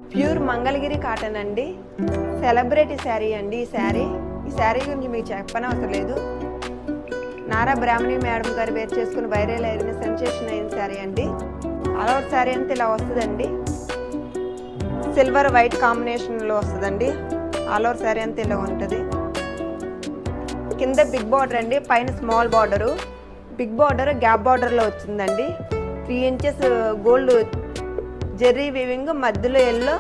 Pure Mangalagiri cotton అండి, celebrity sari అండి. ఈ శారీ గురించి మీకు చెప్పనవసరం లేదు. నారా బ్రాహ్మణి మేడం గారు వేర్ చేసుకుని వైరల్ అయిన సెన్సేషన్ అయిన శారీ అండి. ఆల్ ఓవర్ శారీ అంతా ఇలా వస్తుందండి, సిల్వర్ వైట్ కాంబినేషన్లో వస్తుందండి. ఆల్ ఓవర్ శారీ అంతా ఇలా ఉంటుంది. కింద బిగ్ బార్డర్ అండి, పైన small border. Big border gap బార్డర్లో వచ్చిందండి. 3 ఇంచెస్ గోల్డ్ జెర్రీ వీవింగ్, మధ్యలో ఎల్లో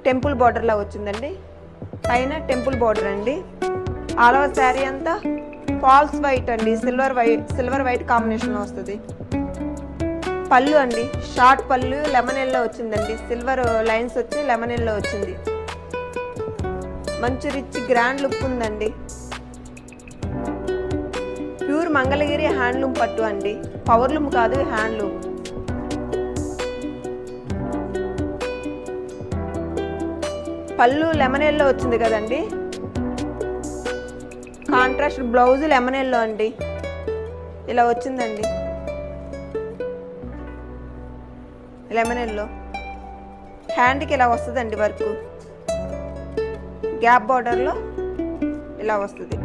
టెంపుల్ బార్డర్లా వచ్చిందండి. పైన టెంపుల్ బార్డర్ అండి. ఆల్ ఓవర్ శారీ అంతా ఫాల్స్ వైట్ అండి, సిల్వర్ వైట్ కాంబినేషన్లో వస్తుంది. పళ్ళు అండి, షార్ట్ పళ్ళు లెమన్ ఎల్లో వచ్చిందండి. సిల్వర్ లైన్స్ వచ్చి లెమన్ ఎల్లో వచ్చింది. మంచి రిచ్ గ్రాండ్ లుక్ ఉందండి. ప్యూర్ మంగళగిరి హ్యాండ్లూమ్ పట్టు అండి, పవర్లూమ్ కాదు, హ్యాండ్లూమ్. పళ్ళు లెమన్ ఎల్లో వచ్చింది కదండి. కాంట్రాస్ట్ బ్లౌజ్ లెమన్ ఎల్లో అండి, ఇలా వచ్చిందండి. లెమన్ ఎల్లో హ్యాండ్కి ఇలా వస్తుందండి వర్క్. గ్యాప్ బార్డర్లో ఇలా వస్తుంది.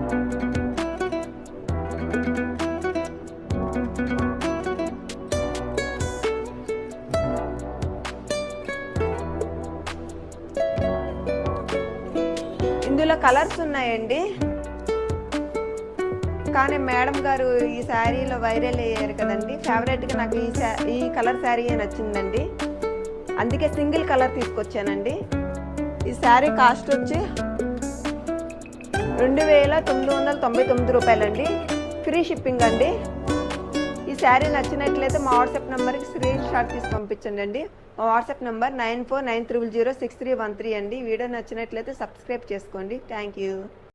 ఇందులో కలర్స్ ఉన్నాయండి, కానీ మేడం గారు ఈ శారీలో వైరల్ అయ్యారు కదండి. ఫేవరెట్గా నాకు ఈ కలర్ శారీ నచ్చిందండి, అందుకే సింగిల్ కలర్ తీసుకొచ్చానండి. ఈ శారీ కాస్ట్ వచ్చి 2999 రూపాయలండి, ఫ్రీ షిప్పింగ్ అండి. ఈ శారీ నచ్చినట్లయితే మా వాట్సాప్ నెంబర్కి స్క్రీన్ షాట్ తీసి పంపించండి అండి. మా వాట్సాప్ నెంబర్ 9490063313 అండి. వీడియో నచ్చినట్లయితే సబ్స్క్రైబ్ చేసుకోండి. Thank you.